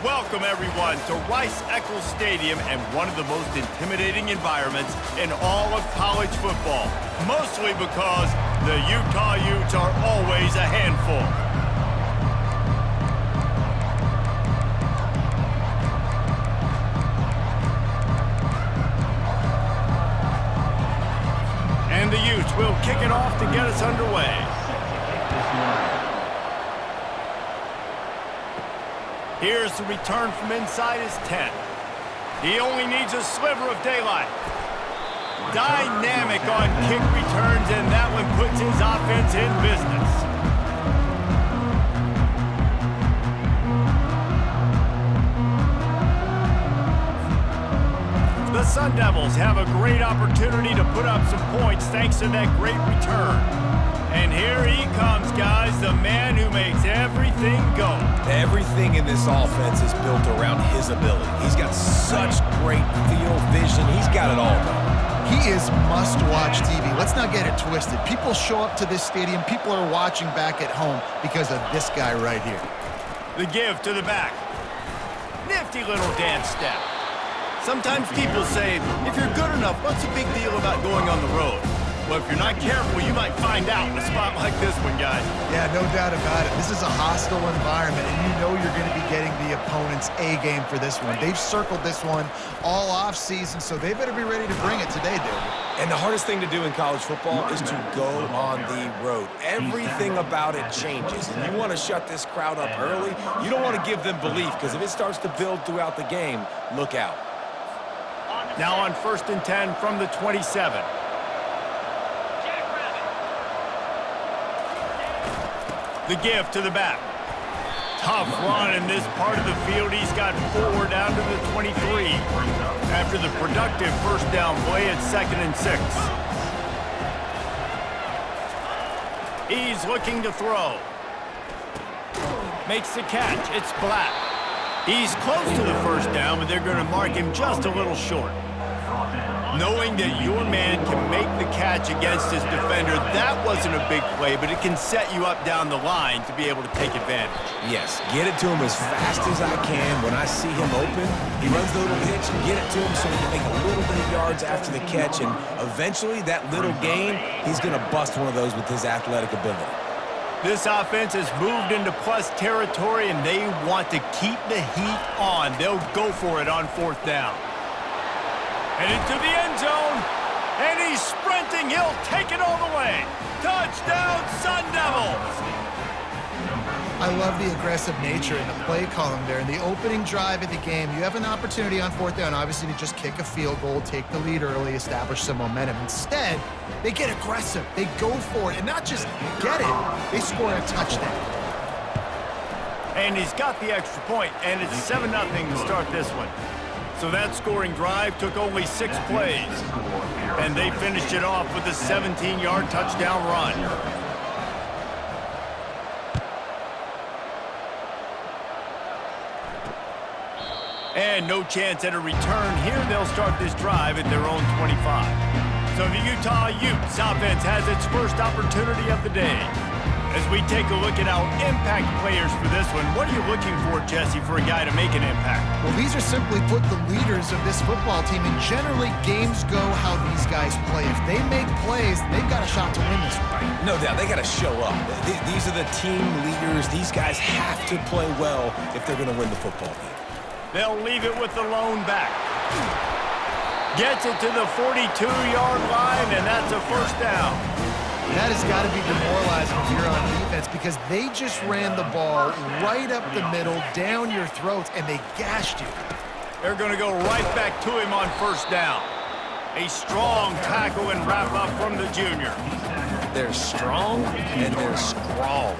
Welcome, everyone, to Rice-Eccles Stadium and one of the most intimidating environments in all of college football, mostly because the Utah Utes are always a handful. And the Utes will kick it off to get us underway. Here's the return from inside his 10. He only needs a sliver of daylight. Dynamic on kick returns, and that one puts his offense in business. The Sun Devils have a great opportunity to put up some points thanks to that great return. And here he comes, guys, the man who makes everything go. Everything in this offense is built around his ability. He's got such great field vision. He's got it all done. He is must-watch TV. Let's not get it twisted. People show up to this stadium. People are watching back at home because of this guy right here. The give to the back. Nifty little dance step. Sometimes people say, if you're good enough, what's the big deal about going on the road? Well, if you're not careful, you might find out in a spot like this one, guys. Yeah, no doubt about it. This is a hostile environment, and you know you're going to be getting the opponent's A-game for this one. They've circled this one all off-season, so they better be ready to bring it today, David. And the hardest thing to do in college football is to go on the road. Everything about it changes, and you want to shut this crowd up early. You don't want to give them belief, because if it starts to build throughout the game, look out. Now on 1st and 10 from the 27. The give to the back. Tough run in this part of the field. He's got 4 down to the 23. After the productive first down play at 2nd and 6. He's looking to throw. Makes the catch. It's Black. He's close to the first down, but they're going to mark him just a little short. Knowing that your man can make the catch against his defender, that wasn't a big play, but it can set you up down the line to be able to take advantage. Yes, get it to him as fast as I can. When I see him open, he runs the little hitch, get it to him so he can make a little bit of yards after the catch, and eventually that little gain, he's going to bust one of those with his athletic ability. This offense has moved into plus territory, and they want to keep the heat on. They'll go for it on 4th down. And into the end zone, and he's sprinting. He'll take it all the way. Touchdown, Sun Devils! I love the aggressive nature in the play column there. In the opening drive of the game, you have an opportunity on 4th down, obviously, to just kick a field goal, take the lead early, establish some momentum. Instead, they get aggressive. They go for it, and not just get it, they score a touchdown. And he's got the extra point, and it's 7-0 to start this one. So that scoring drive took only 6 plays, and they finished it off with a 17-yard touchdown run. And no chance at a return here. They'll start this drive at their own 25. So the Utah Utes offense has its first opportunity of the day. As we take a look at our impact players for this one, what are you looking for, Jesse, for a guy to make an impact? Well, these are simply put the leaders of this football team, and generally games go how these guys play. If they make plays, they've got a shot to win this one. No doubt, they got to show up. These are the team leaders. These guys have to play well if they're going to win the football game. They'll leave it with the lone back. Gets it to the 42-yard line, and that's a first down. That has got to be demoralizing if you're on defense, because they just ran the ball right up the middle, down your throats, and they gashed you. They're going to go right back to him on 1st down. A strong tackle and wrap up from the junior. They're strong and they're scrawl.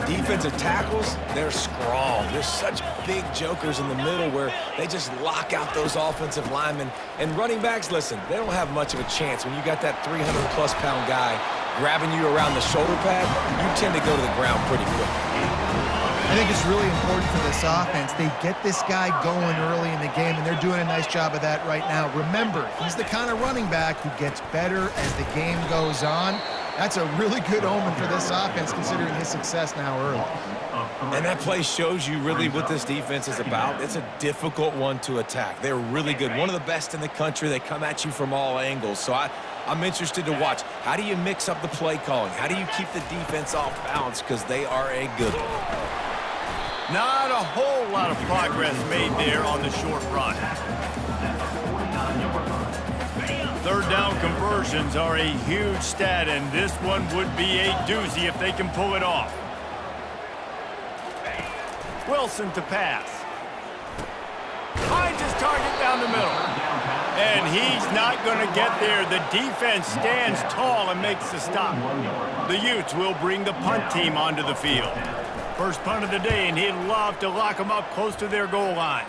Defensive tackles, they're scrawl. They're such big jokers in the middle where they just lock out those offensive linemen. And running backs, listen, they don't have much of a chance. When you got that 300-plus pound guy grabbing you around the shoulder pad, you tend to go to the ground pretty quick. I think it's really important for this offense. They get this guy going early in the game, and they're doing a nice job of that right now. Remember, he's the kind of running back who gets better as the game goes on. That's a really good omen for this offense, considering his success now early. And that play shows you really what this defense is about. It's a difficult one to attack. They're really good. One of the best in the country. They come at you from all angles. So I'm interested to watch. How do you mix up the play calling? How do you keep the defense off balance? Because they are a good one. Not a whole lot of progress made there on the short run. Third down conversions are a huge stat, and this one would be a doozy if they can pull it off. Wilson to pass. Finds his target down the middle. And he's not going to get there. The defense stands tall and makes the stop. The Utes will bring the punt team onto the field. First punt of the day, and he'd love to lock them up close to their goal line.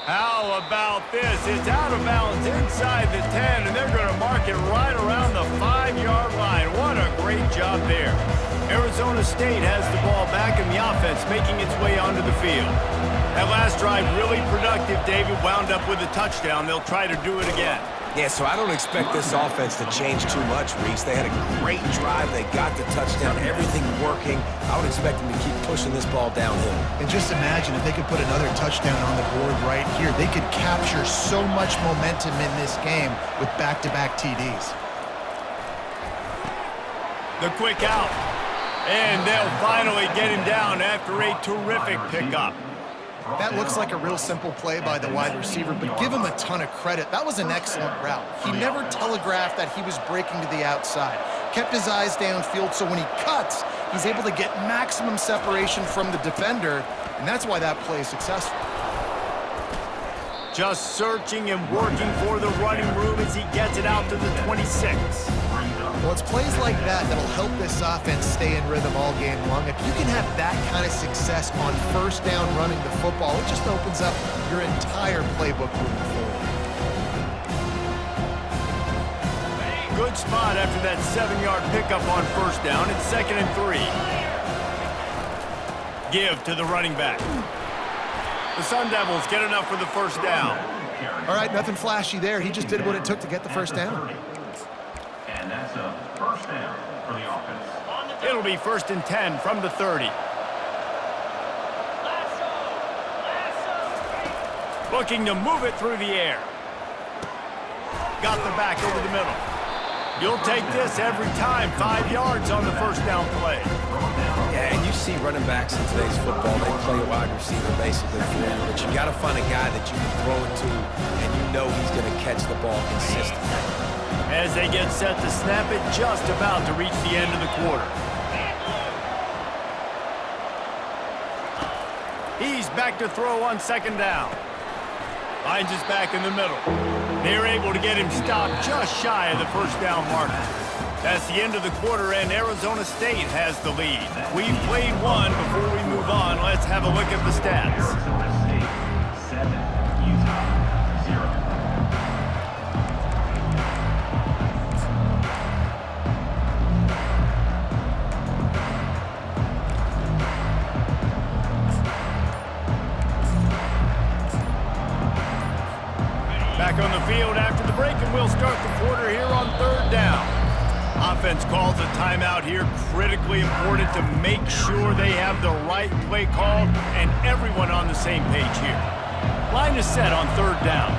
How about this? It's out of bounds inside the 10, and they're going to mark it right around the 5-yard line. What a great job there. Arizona State has the ball back in the offense, making its way onto the field. That last drive really productive. David wound up with a touchdown. They'll try to do it again. Yeah, so I don't expect this offense to change too much, Reese. They had a great drive. They got the touchdown, everything working. I would expect them to keep pushing this ball downhill. And just imagine if they could put another touchdown on the board right here. They could capture so much momentum in this game with back-to-back TDs. The quick out. And they'll finally get him down after a terrific pickup. That looks like a real simple play by the wide receiver, but give him a ton of credit. That was an excellent route. He never telegraphed that he was breaking to the outside. Kept his eyes downfield, so when he cuts, he's able to get maximum separation from the defender, and that's why that play is successful. Just searching and working for the running room as he gets it out to the 26. Well, it's plays like that that'll help this offense stay in rhythm all game long. If you can have that kind of success on first down running the football, it just opens up your entire playbook moving forward. Good spot after that 7-yard pickup on first down. It's 2nd and 3. Give to the running back. The Sun Devils get enough for the first down. All right, nothing flashy there. He just did what it took to get the first down. And that's a first down for the offense. It'll be 1st and 10 from the 30. Looking to move it through the air. Got the back over the middle. You'll take this every time. 5 yards on the first down play. Yeah, and you see running backs in today's football, they play a wide receiver basically for you, but you got to find a guy that you can throw it to, and you know he's going to catch the ball consistently. As they get set to snap it, just about to reach the end of the quarter. He's back to throw on 2nd down. Finds his back in the middle. They're able to get him stopped just shy of the first down marker. That's the end of the quarter, and Arizona State has the lead. We've played one. Before we move on, let's have a look at the stats. Arizona State 7, Utah 0. Back on the field after the break, and we'll start the quarter here on 3rd down. Offense calls a timeout here. Critically important to make sure they have the right play called and everyone on the same page here. Line is set on 3rd down.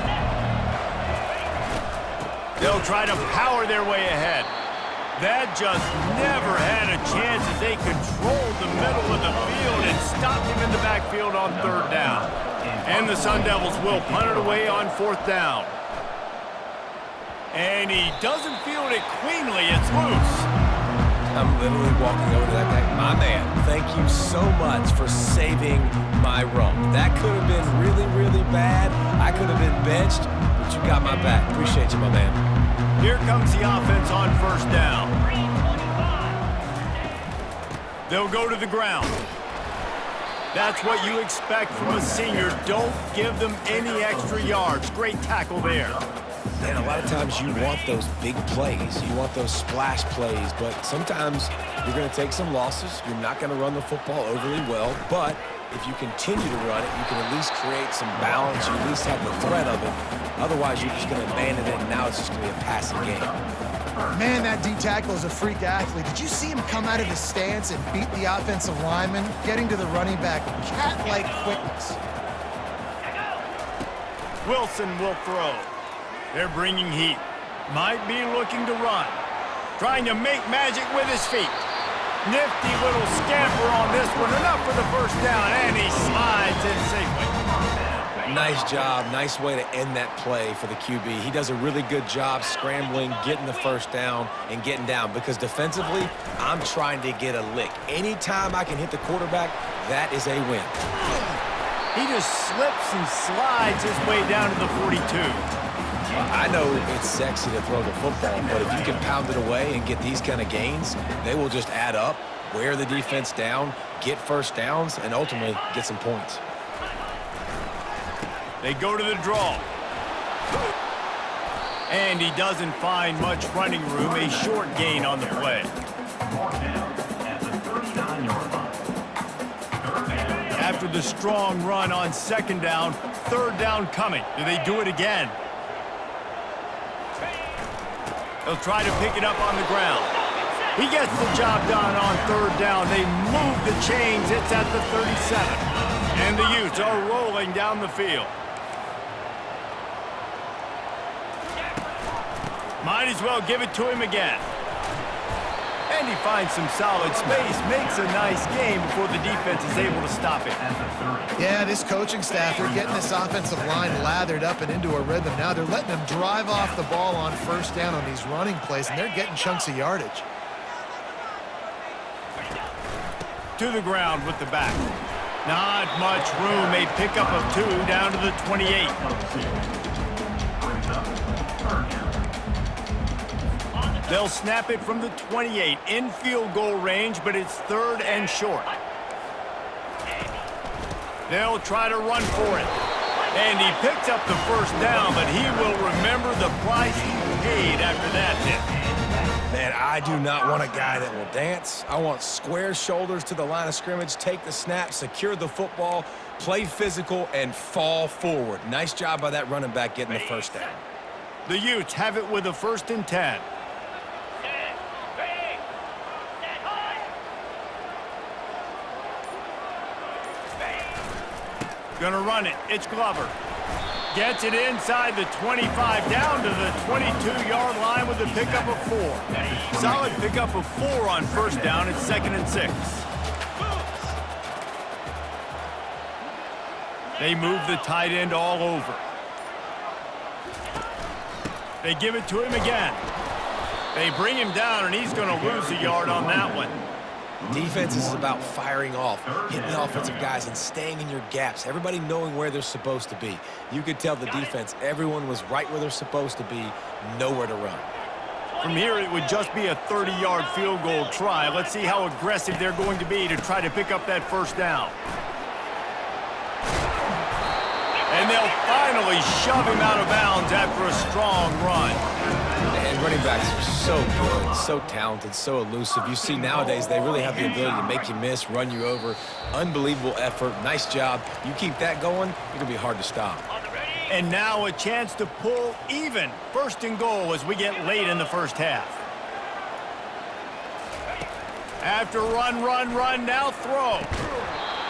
They'll try to power their way ahead. That just never had a chance as they controlled the middle of the field and stopped him in the backfield on 3rd down. And the Sun Devils will punt it away on 4th down. And he doesn't field it cleanly. It's loose. I'm literally walking over to that guy. My man, thank you so much for saving my rump. That could have been really, really bad. I could have been benched, but you got my back. Appreciate you, my man. Here comes the offense on 1st down. They'll go to the ground. That's what you expect from a senior. Don't give them any extra yards. Great tackle there. And a lot of times you want those big plays. You want those splash plays, but sometimes you're going to take some losses. You're not going to run the football overly well, but if you continue to run it, you can at least create some balance. You at least have the threat of it. Otherwise, you're just going to abandon it, and now it's just going to be a passing game. Man, that D tackle is a freak athlete. Did you see him come out of his stance and beat the offensive lineman, getting to the running back, cat-like quickness? Wilson will throw. They're bringing heat. Might be looking to run. Trying to make magic with his feet. Nifty little scamper on this one. Enough for the first down, and he slides in safely. Nice job. Nice way to end that play for the QB. He does a really good job scrambling, getting the first down, and getting down. Because defensively, I'm trying to get a lick. Anytime I can hit the quarterback, that is a win. He just slips and slides his way down to the 42. I know it's sexy to throw the football, but if you can pound it away and get these kind of gains, they will just add up, wear the defense down, get first downs, and ultimately get some points. They go to the draw. And he doesn't find much running room. A short gain on the play. After the strong run on second down, third down coming. Do they do it again? They'll try to pick it up on the ground. He gets the job done on third down. They move the chains. It's at the 37. And the Utes are rolling down the field. Might as well give it to him again. And he finds some solid space, makes a nice game before the defense is able to stop it. Yeah, this coaching staff, they're getting this offensive line lathered up and into a rhythm. Now they're letting them drive off the ball on first down on these running plays, and they're getting chunks of yardage. To the ground with the back. Not much room. A pickup of 2 down to the 28. They'll snap it from the 28 in field goal range, but it's third and short. They'll try to run for it. And he picks up the first down, but he will remember the price he paid after that hit. Man, I do not want a guy that will dance. I want square shoulders to the line of scrimmage, take the snap, secure the football, play physical, and fall forward. Nice job by that running back getting the first down. The Utes have it with a 1st and 10. Gonna run it. It's Glover. Gets it inside the 25, down to the 22-yard line with a pickup of 4. Solid pickup of 4 on first down. It's 2nd and 6. They move the tight end all over. They give it to him again. They bring him down, and he's going to lose a yard on that one. Defense is about firing off, hitting the offensive guys, and staying in your gaps. Everybody knowing where they're supposed to be. You could tell the defense, everyone was right where they're supposed to be, nowhere to run. From here, it would just be a 30-yard field goal try. Let's see how aggressive they're going to be to try to pick up that first down. And they'll finally shove him out of bounds after a strong run. And running backs are so good, so talented, so elusive. You see nowadays they really have the ability to make you miss, run you over. Unbelievable effort. Nice job. You keep that going, it'll be hard to stop. And now a chance to pull even. 1st and goal as we get late in the first half. After run, now throw.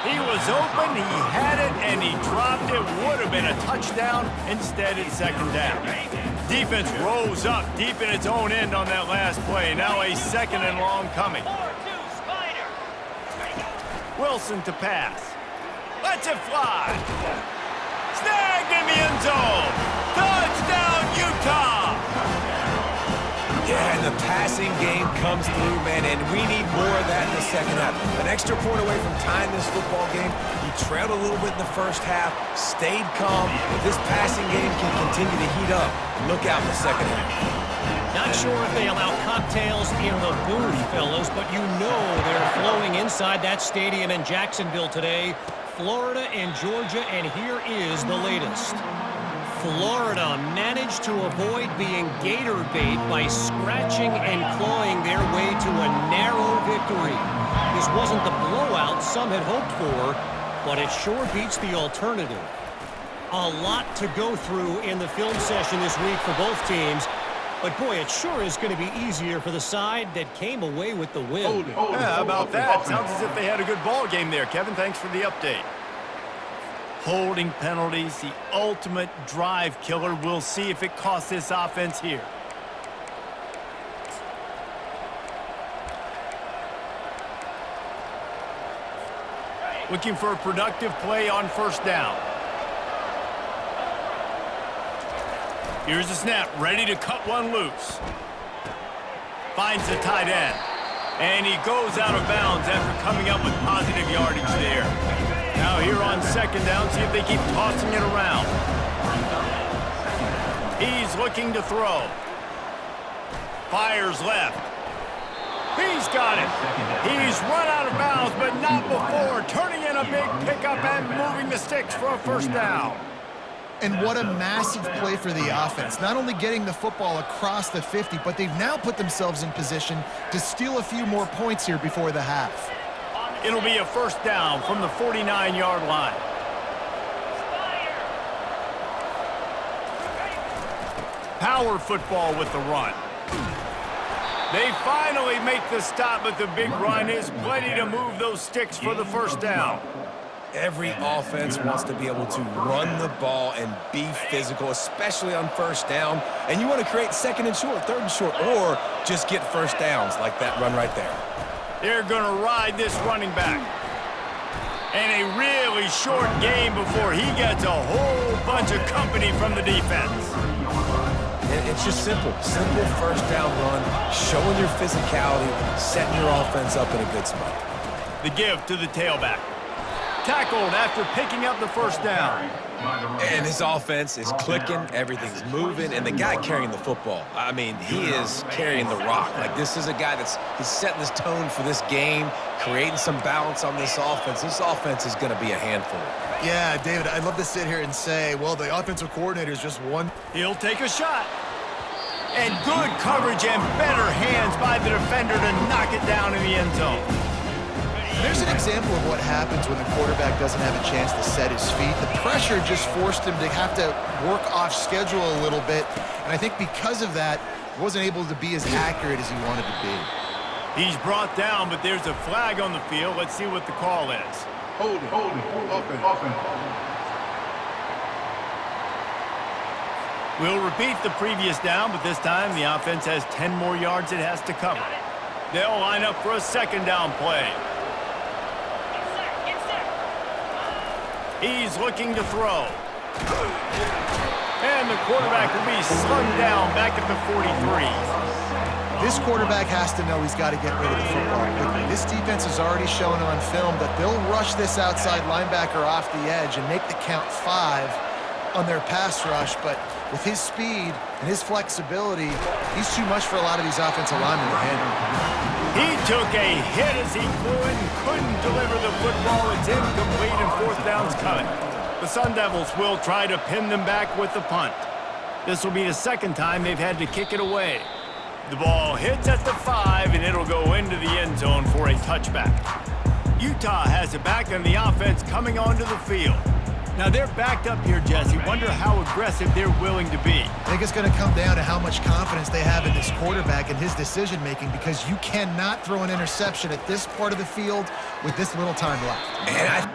He was open, he had it, and he dropped it. Would have been a touchdown. Instead, it's 2nd down. Defense rose up deep in its own end on that last play. Now a 2nd and long coming. Wilson to pass. Lets it fly. Snagged in the end zone. Touchdown, Utah. Yeah, and the passing game comes through, man, and we need more of that in the second half. An extra point away from tying this football game. He trailed a little bit in the first half, stayed calm. If this passing game can continue to heat up, look out in the second half. Not sure if they allow cocktails in the booth, fellas, but you know they're flowing inside that stadium in Jacksonville today. Florida and Georgia, and here is the latest. Florida managed to avoid being gator bait by scratching and clawing their way to a narrow victory. This wasn't the blowout some had hoped for, but it sure beats the alternative. A lot to go through in the film session this week for both teams. But, boy, it sure is going to be easier for the side that came away with the win. Yeah, how about that? Sounds as if they had a good ball game there. Kevin, thanks for the update. Holding penalties, the ultimate drive killer. We'll see if it costs this offense here. Looking for a productive play on first down. Here's the snap, ready to cut one loose. Finds the tight end. And he goes out of bounds after coming up with positive yardage there. Now here on second down, see if they keep tossing it around. He's looking to throw. Fires left. He's got it. He's run out of bounds, but not before. Turning in a big pickup and moving the sticks for a first down. And what a massive play for the offense. Not only getting the football across the 50, but they've now put themselves in position to steal a few more points here before the half. It'll be a first down from the 49-yard line. Power football with the run. They finally make the stop, but the big run is plenty to move those sticks for the first down. Every offense wants to be able to run the ball and be physical, especially on first down. And you want to create second and short, third and short, or just get first downs like that run right there. They're going to ride this running back. And a really short game before he gets a whole bunch of company from the defense. And it's just simple first down run, showing your physicality, setting your offense up in a good spot. The give to the tailback. Tackled after picking up the first down. And his offense is clicking, everything's moving, and the guy carrying the football, I mean, he is carrying the rock. Like, this is a guy he's setting this tone for this game, creating some balance on this offense. This offense is going to be a handful. Yeah, David, I'd love to sit here and say, well, the offensive coordinator is just one. He'll take a shot. And good coverage and better hands by the defender to knock it down in the end zone. There's an example of what happens when the quarterback doesn't have a chance to set his feet. The pressure just forced him to have to work off schedule a little bit. And I think because of that, he wasn't able to be as accurate as he wanted to be. He's brought down, but there's a flag on the field. Let's see what the call is. Hold it, open. We'll repeat the previous down, but this time the offense has 10 more yards it has to cover. They'll line up for a second down play. He's looking to throw. And the quarterback will be slung down back at the 43. This quarterback has to know he's got to get rid of the football quickly. This defense has already shown on film that they'll rush this outside linebacker off the edge and make the count 5 on their pass rush, but with his speed and his flexibility, he's too much for a lot of these offensive linemen to handle. He took a hit as he flew it and couldn't deliver the football. It's incomplete and fourth down's coming. The Sun Devils will try to pin them back with the punt. This will be the second time they've had to kick it away. The ball hits at the 5, and it'll go into the end zone for a touchback. Utah has it back, and the offense coming onto the field. Now they're backed up here, Jesse. Wonder how aggressive they're willing to be. I think it's going to come down to how much confidence they have in this quarterback and his decision-making, because you cannot throw an interception at this part of the field with this little time left. And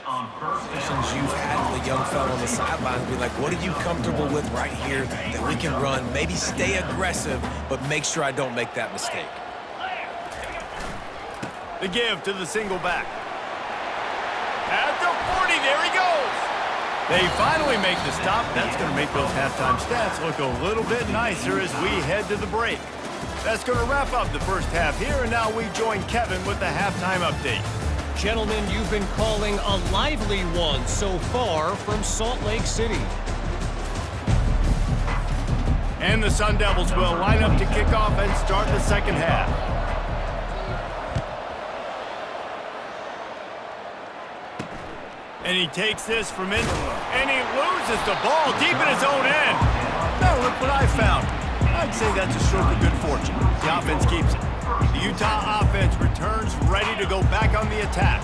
On first down. Since you've had the young fellow on the sidelines be like, what are you comfortable with right here that we can run? Maybe stay aggressive, but make sure I don't make that mistake. The give to the single back. At the 40, there he goes. They finally make the stop. That's going to make those halftime stats look a little bit nicer as we head to the break. That's going to wrap up the first half here, and now we join Kevin with the halftime update. Gentlemen, you've been calling a lively one so far from Salt Lake City. And the Sun Devils will line up to kick off and start the second half. And he takes this from in, and he loses the ball deep in his own end. Now look what I found. I'd say that's a stroke of good fortune. The offense keeps it. The Utah offense returns ready to go back on the attack.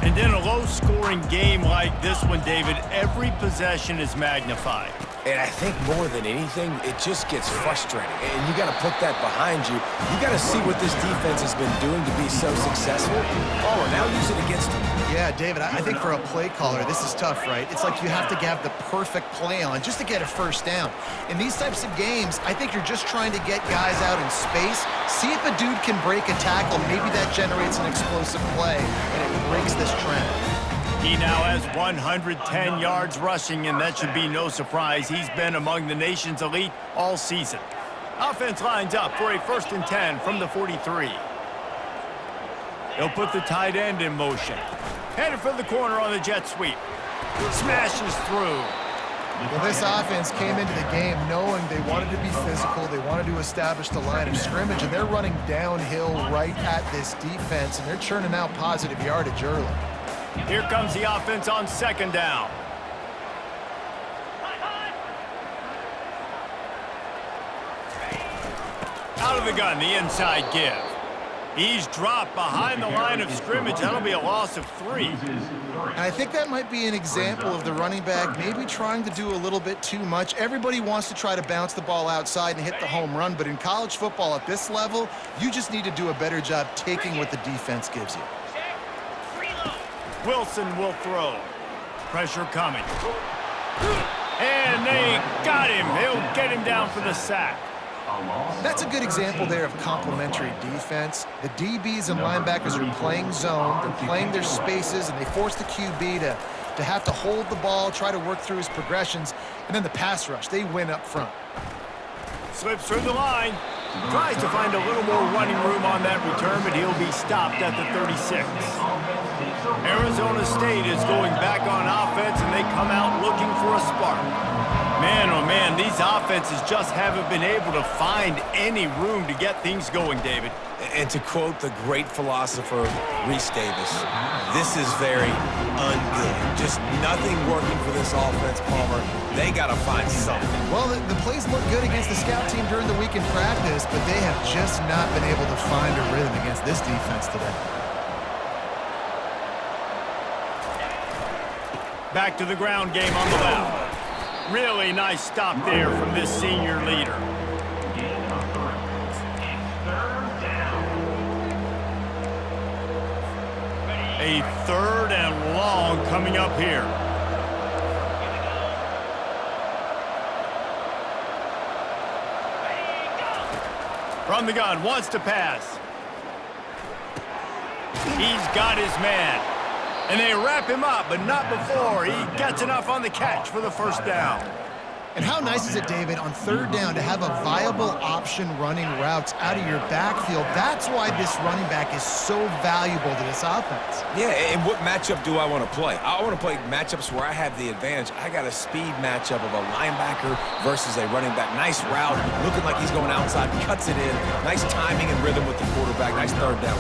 And in a low-scoring game like this one, David, every possession is magnified. And I think more than anything, it just gets frustrating. And you got to put that behind you. You got to see what this defense has been doing to be so successful. Oh, now use it against them. Yeah, David, I think for a play caller, this is tough, right? It's like you have to have the perfect play on just to get a first down. In these types of games, I think you're just trying to get guys out in space, see if a dude can break a tackle. Maybe that generates an explosive play, and it breaks this trend. He now has 110 yards rushing, and that should be no surprise. He's been among the nation's elite all season. Offense lines up for a 1st and 10 from the 43. He'll put the tight end in motion. Headed for the corner on the jet sweep. Smashes through. Well, this offense came into the game knowing they wanted to be physical, they wanted to establish the line of scrimmage, and they're running downhill right at this defense, and they're churning out positive yardage early. Here comes the offense on 2nd down. Out of the gun, the inside give. He's dropped behind the line of scrimmage. That'll be a loss of 3. And I think that might be an example of the running back maybe trying to do a little bit too much. Everybody wants to try to bounce the ball outside and hit the home run, but in college football at this level, you just need to do a better job taking what the defense gives you. Wilson will throw. Pressure coming. And they got him. They'll get him down for the sack. That's a good example there of complementary defense. The DBs and linebackers are playing zone, they're playing their spaces, and they force the QB to have to hold the ball, try to work through his progressions, and then the pass rush, they win up front. Slips through the line. Tries to find a little more running room on that return, but he'll be stopped at the 36. Arizona State is going back on offense, and they come out looking for a spark. Man, oh man, these offenses just haven't been able to find any room to get things going, David. And to quote the great philosopher, Reese Davis, this is very ungood. Just nothing working for this offense, Palmer. They got to find something. Well, the plays look good against the scout team during the week in practice, but they have just not been able to find a rhythm against this defense today. Back to the ground game on the left. Really nice stop there from this senior leader. A 3rd and long coming up here. From the gun, wants to pass. He's got his man. And they wrap him up, but not before he gets enough on the catch for the 1st down. And how nice is it, David, on 3rd down to have a viable option running routes out of your backfield? That's why this running back is so valuable to this offense. Yeah, and what matchup do I want to play? I want to play matchups where I have the advantage. I got a speed matchup of a linebacker versus a running back. Nice route, looking like he's going outside, cuts it in. Nice timing and rhythm with the quarterback. Nice 3rd down.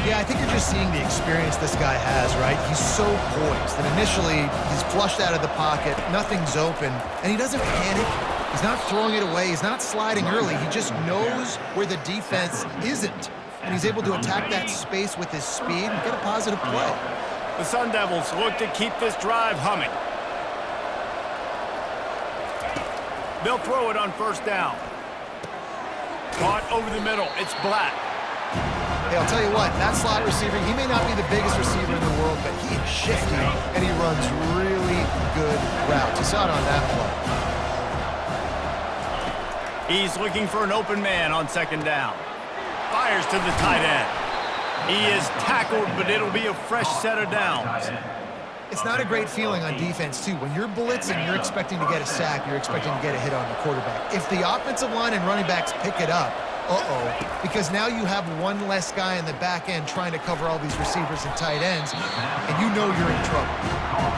Yeah, I think you're just seeing the experience this guy has, right? He's so poised that initially he's flushed out of the pocket, nothing's open, and he doesn't panic. He's not throwing it away. He's not sliding early. He just knows where the defense isn't, and he's able to attack that space with his speed and get a positive play. The Sun Devils look to keep this drive humming. They'll throw it on 1st down. Caught over the middle. It's Black. Hey, I'll tell you what, that slot receiver, he may not be the biggest receiver in the world, but he is shifty, and he runs really good routes. You saw it on that play. He's looking for an open man on second down. Fires to the tight end. He is tackled, but it'll be a fresh set of downs. It's not a great feeling on defense, too. When you're blitzing, you're expecting to get a sack. You're expecting to get a hit on the quarterback. If the offensive line and running backs pick it up, because now you have one less guy in the back end trying to cover all these receivers and tight ends, and you know you're in trouble.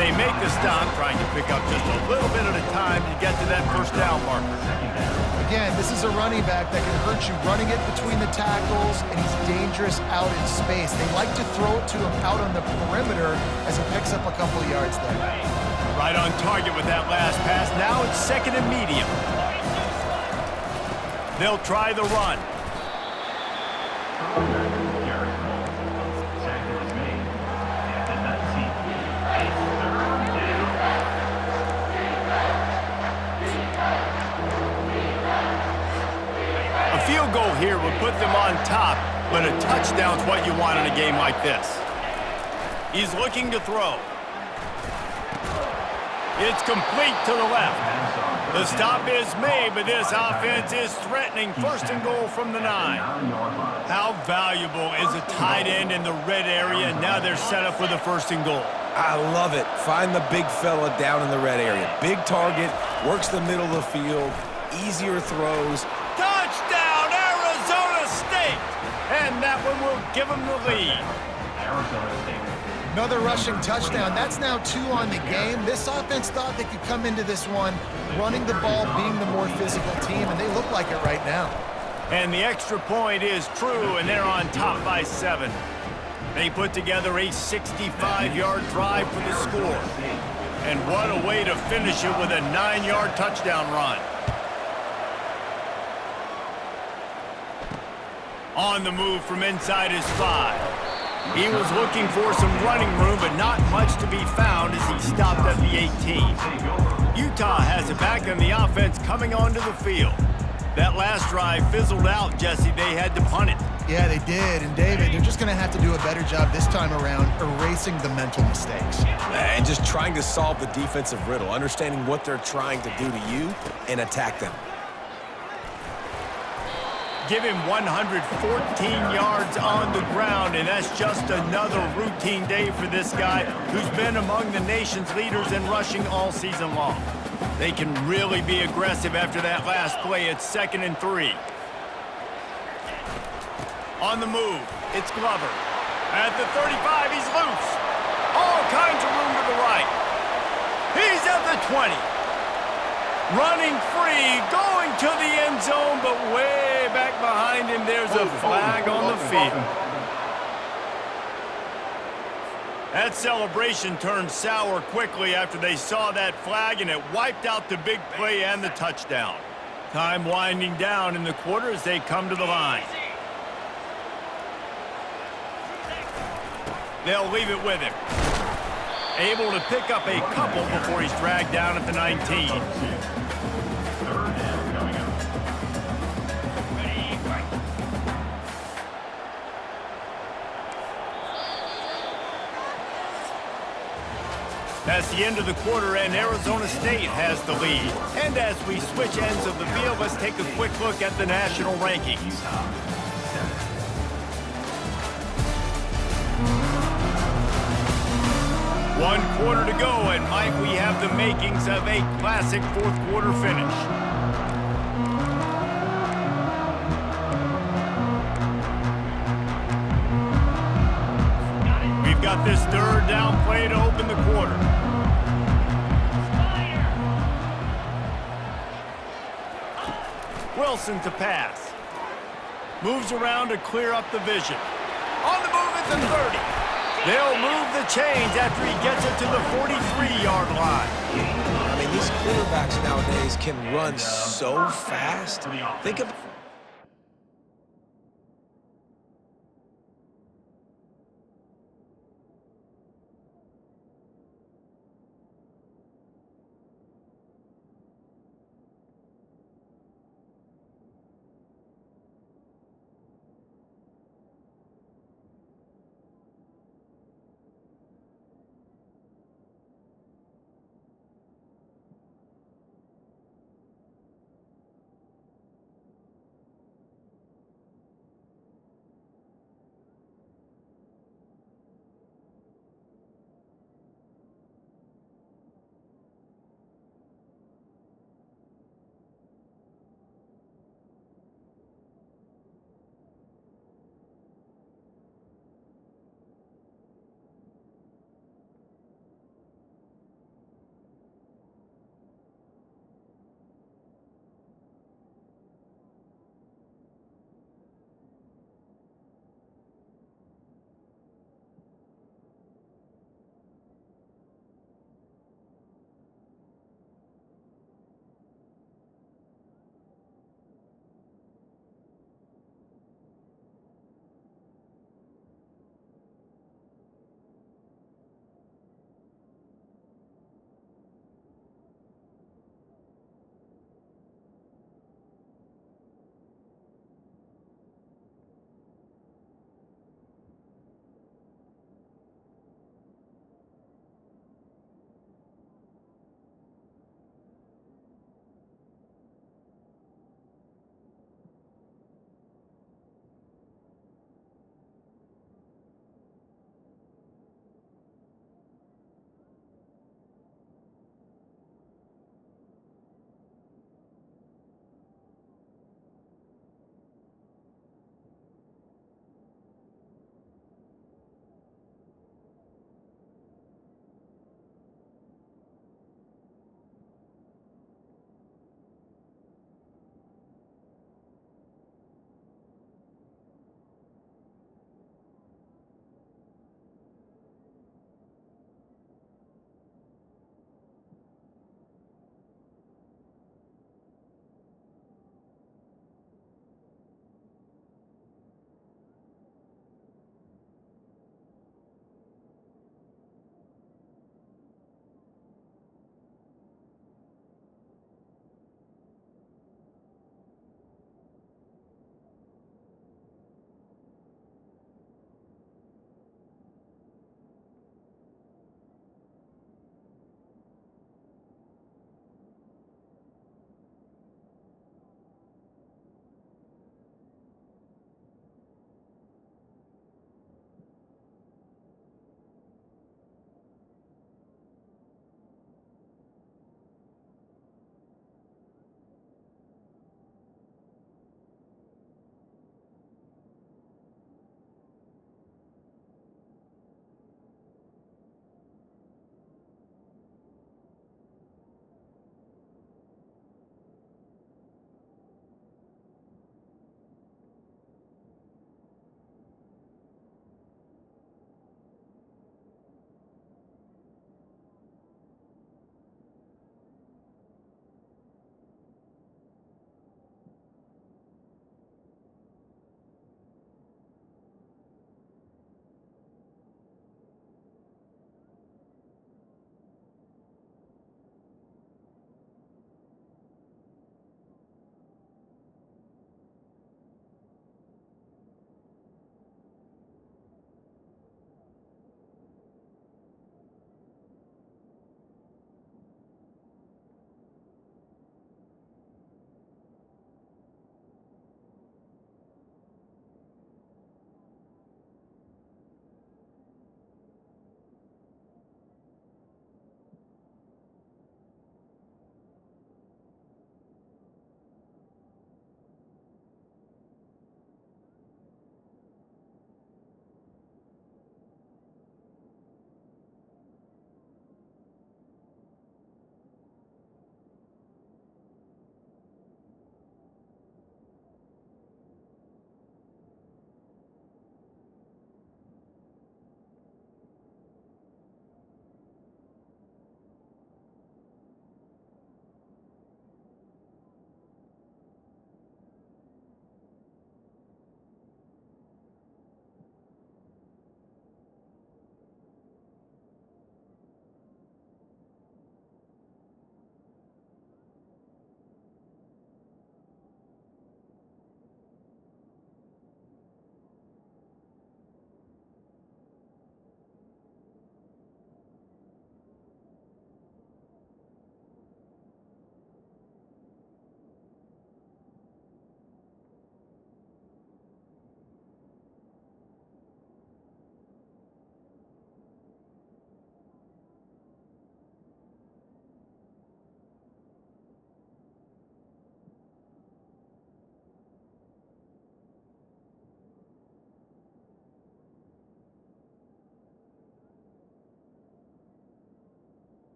They make the stop, trying to pick up just a little bit at a time to get to that first down marker. Again, this is a running back that can hurt you running it between the tackles, and he's dangerous out in space. They like to throw it to him out on the perimeter as he picks up a couple of yards there. Right on target with that last pass. Now it's second and medium. They'll try the run. A field goal here would put them on top, but a touchdown's what you want in a game like this. He's looking to throw. It's complete to the left. The stop is made, but this offense is threatening first and goal from the 9. How valuable is a tight end in the red area? Now they're set up with a first and goal. I love it. Find the big fella down in the red area. Big target, works the middle of the field, easier throws. Touchdown, Arizona State! And that one will give them the lead. Arizona State. Another rushing touchdown. That's now 2 on the game. This offense thought they could come into this one running the ball, being the more physical team, and they look like it right now. And the extra point is true, and they're on top by 7. They put together a 65-yard drive for the score. And what a way to finish it with a 9-yard touchdown run. On the move from inside his 5. He was looking for some running room, but not much to be found as he stopped at the 18. Utah has it back on the offense coming onto the field. That last drive fizzled out, Jesse. They had to punt it. Yeah, they did. And, David, they're just going to have to do a better job this time around erasing the mental mistakes. And just trying to solve the defensive riddle, understanding what they're trying to do to you and attack them. Give him 114 yards on the ground, and that's just another routine day for this guy who's been among the nation's leaders in rushing all season long. They can really be aggressive after that last play. It's 2nd and 3. On the move, it's Glover. At the 35, he's loose. All kinds of room to the right. He's at the 20. Running free, going to the end zone, but way back behind him, there's a flag on the field. That celebration turned sour quickly after they saw that flag, and it wiped out the big play and the touchdown. Time winding down in the quarter as they come to the line. They'll leave it with him. Able to pick up a couple before he's dragged down at the 19. That's the end of the quarter, and Arizona State has the lead. And as we switch ends of the field, let's take a quick look at the national rankings. One quarter to go, and might we have the makings of a classic fourth quarter finish. We've got this third down play to open the quarter. Wilson to pass. Moves around to clear up the vision. On the move at the 30. They'll move the chains after he gets it to the 43-yard line. I mean, these quarterbacks nowadays can run so fast. Think of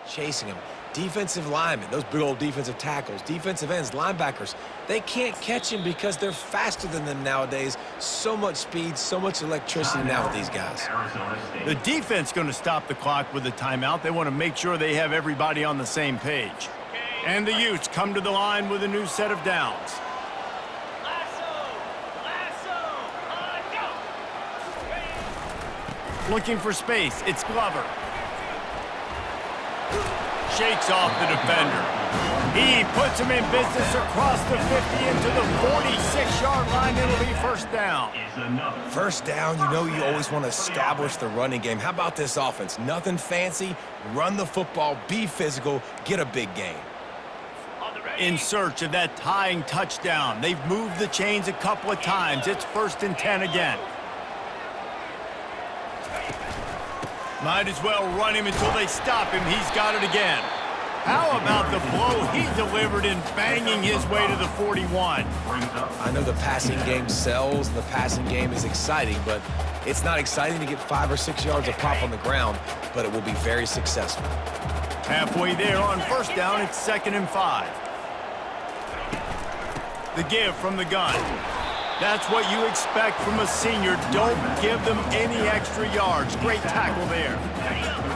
chasing him. Defensive linemen, those big old defensive tackles, defensive ends, linebackers, they can't catch him because they're faster than them nowadays. So much speed, so much electricity now with these guys. The defense going to stop the clock with a timeout. They want to make sure they have everybody on the same page. And the Utes come to the line with a new set of downs. Looking for space, it's Glover. Shakes off the defender. He puts him in business across the 50 into the 46-yard line. It'll be first down. First down, you know you always want to establish the running game. How about this offense? Nothing fancy. Run the football, be physical, get a big gain. In search of that tying touchdown. They've moved the chains a couple of times. It's 1st and 10 again. Might as well run him until they stop him. He's got it again. How about the blow he delivered in banging his way to the 41? I know the passing game sells and the passing game is exciting, but it's not exciting to get 5 or 6 yards of pop on the ground, but it will be very successful. Halfway there on first down, it's 2nd and 5. The give from the gun. That's what you expect from a senior. Don't give them any extra yards. Great tackle there.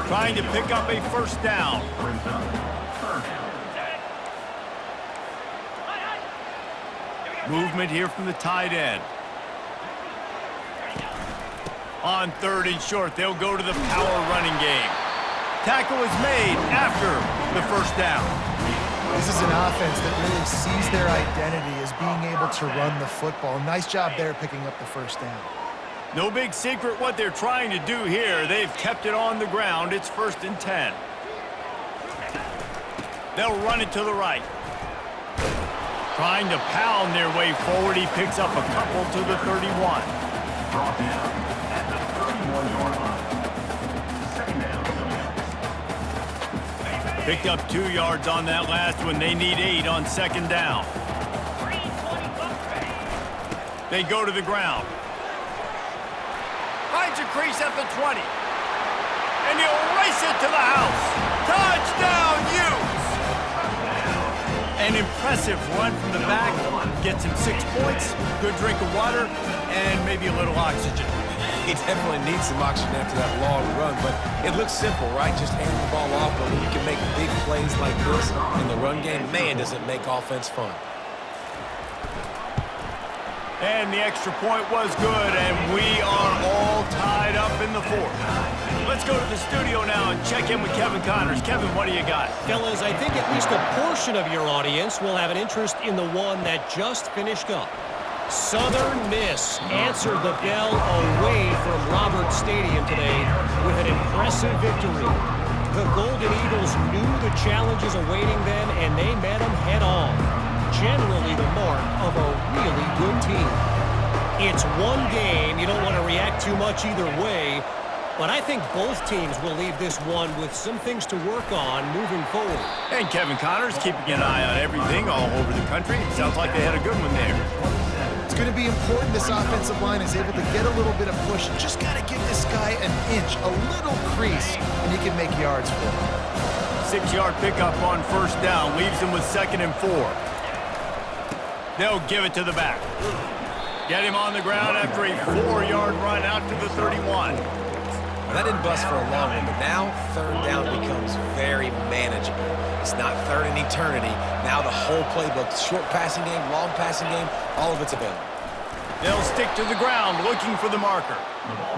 Trying to pick up a first down. Movement here from the tight end. On 3rd and short, they'll go to the power running game. Tackle is made after the first down. This is an offense that really sees their identity as being able to run the football. Nice job there picking up the first down. No big secret what they're trying to do here. They've kept it on the ground. It's 1st and 10. They'll run it to the right. Trying to pound their way forward. He picks up a couple to the 31. Brought down at the 31-yard line. Second down. Picked up 2 yards on that last one. They need 8 on 2nd down. They go to the ground. Finds a crease at the 20. And he'll race it to the house. Touchdown, Utes! An impressive run from the back. Gets him 6 points, good drink of water, and maybe a little oxygen. He definitely needs some oxygen after that long run, but it looks simple, right? Just hand the ball off, but when you can make big plays like this in the run game, man, does it make offense fun. And the extra point was good, and we are all tied up in the 4th. Let's go to the studio now and check in with Kevin Connors. Kevin, what do you got? Fellas, I think at least a portion of your audience will have an interest in the one that just finished up. Southern Miss answered the bell away from Roberts Stadium today with an impressive victory. The Golden Eagles knew the challenges awaiting them, and they met them head-on. Generally the mark of a really good team. It's one game. You don't want to react too much either way, but I think both teams will leave this one with some things to work on moving forward. And Kevin Connors keeping an eye on everything all over the country. Sounds like they had a good one there. It's going to be important this offensive line is able to get a little bit of push. You just got to give this guy an inch, a little crease, and he can make yards for him. 6-yard pickup on first down. Leaves him with 2nd and 4. They'll give it to the back. Get him on the ground after a 4-yard run out to the 31. Well, that didn't bust for a long one, but now 3rd down becomes very manageable. It's not 3rd in eternity. Now the whole playbook, short passing game, long passing game, all of it's available. They'll stick to the ground looking for the marker.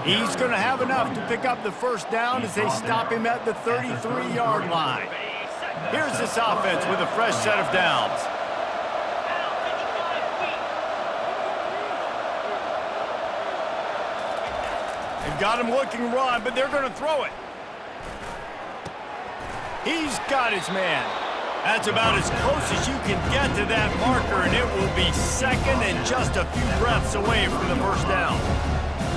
He's going to have enough to pick up the first down as they stop him at the 33-yard line. Here's this offense with a fresh set of downs. They've got him looking run, but they're going to throw it. He's got his man. That's about as close as you can get to that marker, and it will be 2nd and just a few breaths away from the first down.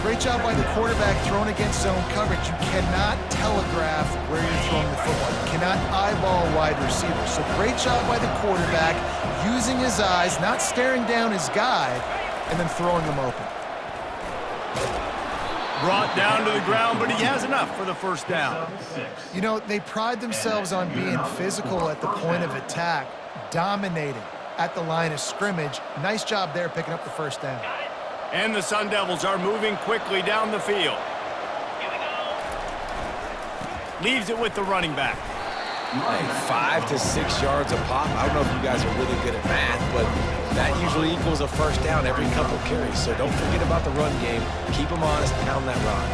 Great job by the quarterback thrown against zone coverage. You cannot telegraph where you're throwing the football. You cannot eyeball a wide receiver. So great job by the quarterback using his eyes, not staring down his guy, and then throwing him open. Brought down to the ground, but he has enough for the first down. You know, they pride themselves on being physical at the point of attack, dominating at the line of scrimmage. Nice job there picking up the first down. And the Sun Devils are moving quickly down the field. Leaves it with the running back. Hey, 5 to 6 yards a pop. I don't know if you guys are really good at math, but that usually equals a first down every couple carries. So don't forget about the run game. Keep them honest, pound that rock.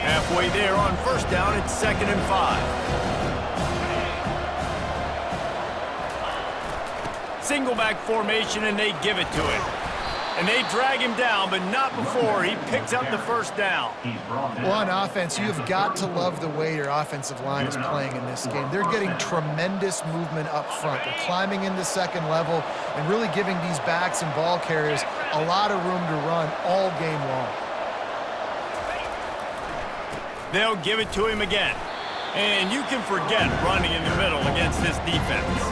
Halfway there on first down, it's 2nd and 5. Single back formation, and they give it to him. And they drag him down, but not before he picks up the first down. Well, on offense, you've got to love the way your offensive line is playing in this game. They're getting tremendous movement up front. They're climbing into second level and really giving these backs and ball carriers a lot of room to run all game long. They'll give it to him again. And you can forget running in the middle against this defense.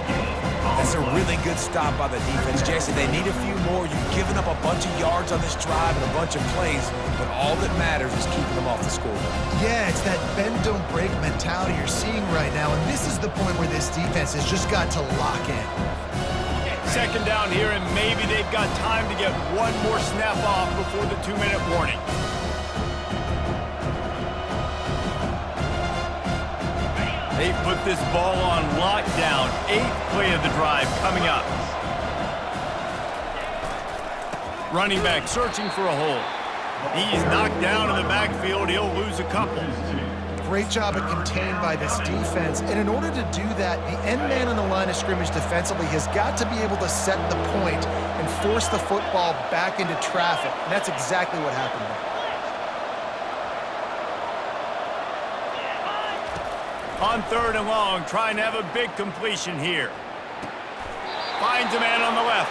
That's a really good stop by the defense, Jason. They need a few more. You've given up a bunch of yards on this drive and a bunch of plays, but all that matters is keeping them off the scoreboard. Yeah, it's that bend, don't break mentality you're seeing right now, and this is the point where this defense has just got to lock in. 2nd down here, and maybe they've got time to get one more snap off before the 2-minute warning. They've put this ball on lockdown. 8th play of the drive coming up. Running back searching for a hole. He's knocked down in the backfield. He'll lose a couple. Great job at contained by this defense. And in order to do that, the end man on the line of scrimmage defensively has got to be able to set the point and force the football back into traffic. And that's exactly what happened there. On 3rd and long, trying to have a big completion here. Finds a man on the left.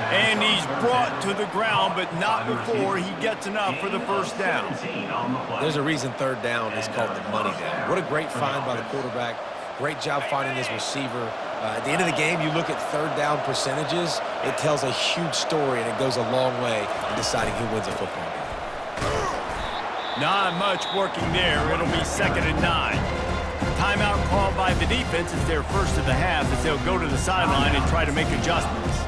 And he's brought to the ground, but not before he gets enough for the first down. There's a reason 3rd down is called the money down. What a great find by the quarterback. Great job finding his receiver. At the end of the game, you look at 3rd down percentages. It tells a huge story, and it goes a long way in deciding who wins a football game. Not much working there. It'll be 2nd and 9. Timeout called by the defense is their first of the half as they'll go to the sideline and try to make adjustments.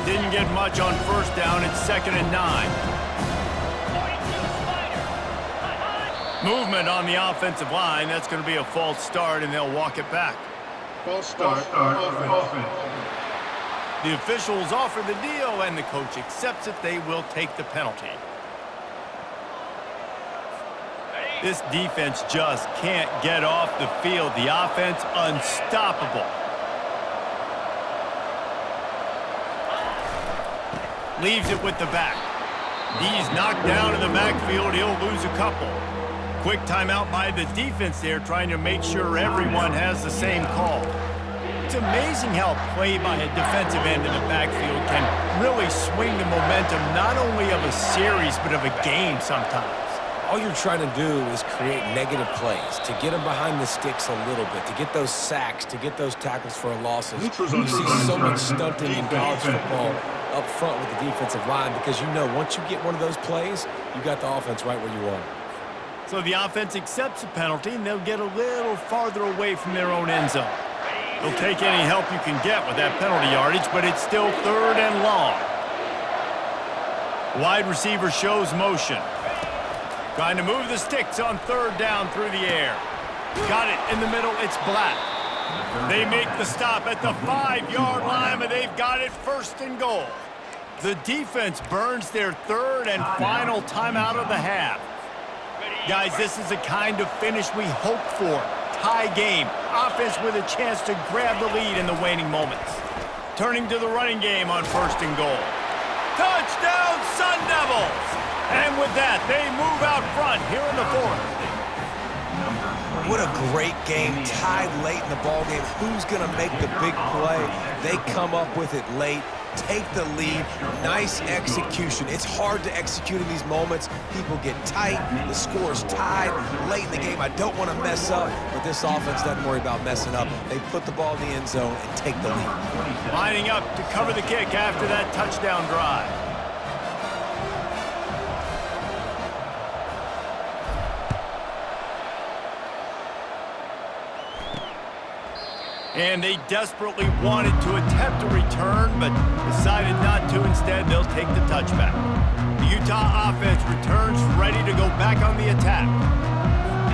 Didn't get much on first down. It's 2nd and 9. Movement on the offensive line. That's going to be a false start, and they'll walk it back. False start, offense. The officials offer the deal, and the coach accepts it. They will take the penalty. This defense just can't get off the field. The offense unstoppable. Leaves it with the back. He's knocked down in the backfield. He'll lose a couple. Quick timeout by the defense there, trying to make sure everyone has the same call. It's amazing how play by a defensive end in the backfield can really swing the momentum not only of a series but of a game sometimes. All you're trying to do is create negative plays, to get them behind the sticks a little bit, to get those sacks, to get those tackles for losses. You see so much stunting in college football up front with the defensive line because you know once you get one of those plays, you got the offense right where you want it. So the offense accepts the penalty, and they'll get a little farther away from their own end zone. They'll take any help you can get with that penalty yardage, but it's still 3rd and long. Wide receiver shows motion. Trying to move the sticks on 3rd down through the air. Got it in the middle. It's Black. They make the stop at the 5-yard line, but they've got it 1st and goal. The defense burns their 3rd and final timeout of the half. Guys, this is the kind of finish we hoped for. Tie game. Offense with a chance to grab the lead in the waning moments. Turning to the running game on 1st and goal. Touchdown, Sun Devils! And with that, they move out front here in the 4th. What a great game, tied late in the ball game. Who's going to make the big play? They come up with it late. take the lead. Nice execution. It's hard to execute in these moments. People get tight. The score's tied. Late in the game, I don't want to mess up, but this offense doesn't worry about messing up. They put the ball in the end zone and take the lead. Lining up to cover the kick after that touchdown drive. And they desperately wanted to attempt a return, but decided not to. Instead, they'll take the touchback. The Utah offense returns ready to go back on the attack.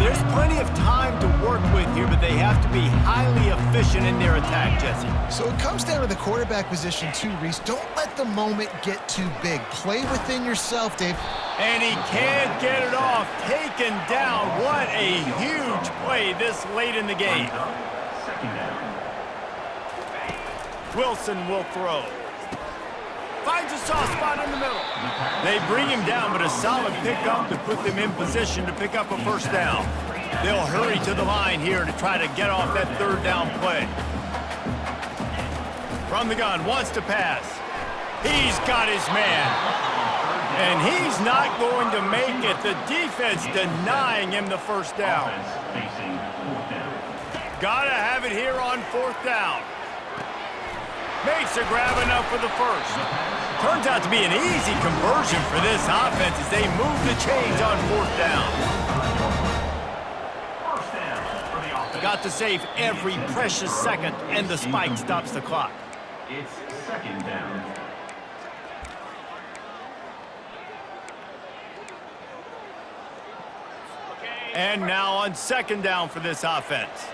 There's plenty of time to work with here, but they have to be highly efficient in their attack, Jesse. So it comes down to the quarterback position too, Reese. Don't let the moment get too big. Play within yourself, Dave. And he can't get it off. Taken down. What a huge play this late in the game. Second down. Wilson will throw. Finds a soft spot in the middle. They bring him down, but a solid pickup to put them in position to pick up a first down. They'll hurry to the line here to try to get off that third down play. From the gun, wants to pass. He's got his man. And he's not going to make it. The defense denying him the first down. Facing fourth down. Gotta have it here on fourth down. Makes a grab enough for the first. Turns out to be an easy conversion for this offense as they move the chains on fourth down. First down for the offense. Got to save every precious second, and the spike stops the clock. It's second down. And now on second down for this offense.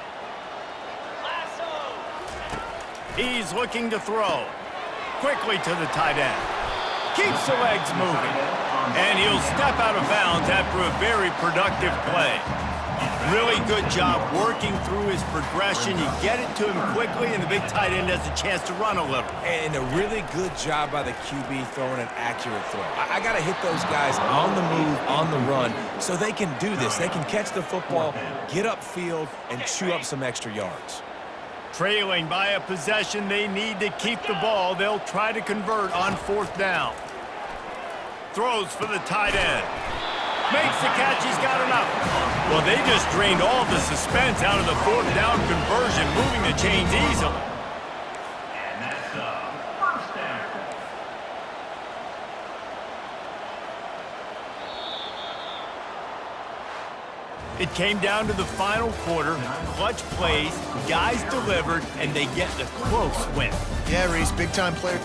He's looking to throw. Quickly to the tight end. Keeps the legs moving. And he'll step out of bounds after a very productive play. Really good job working through his progression. You get it to him quickly, and the big tight end has a chance to run a little. And a really good job by the QB throwing an accurate throw. I got to hit those guys on the move, on the run, so they can do this. They can catch the football, get upfield, and chew up some extra yards. Trailing by a possession, they need to keep the ball. They'll try to convert on fourth down. Throws for the tight end. Makes the catch, he's got enough. Well, they just drained all the suspense out of the fourth down conversion, moving the chains easily. And that's first down. It came down to the final quarter. Clutch plays, guys delivered, and they get the close win. Yeah, Reese, big-time player.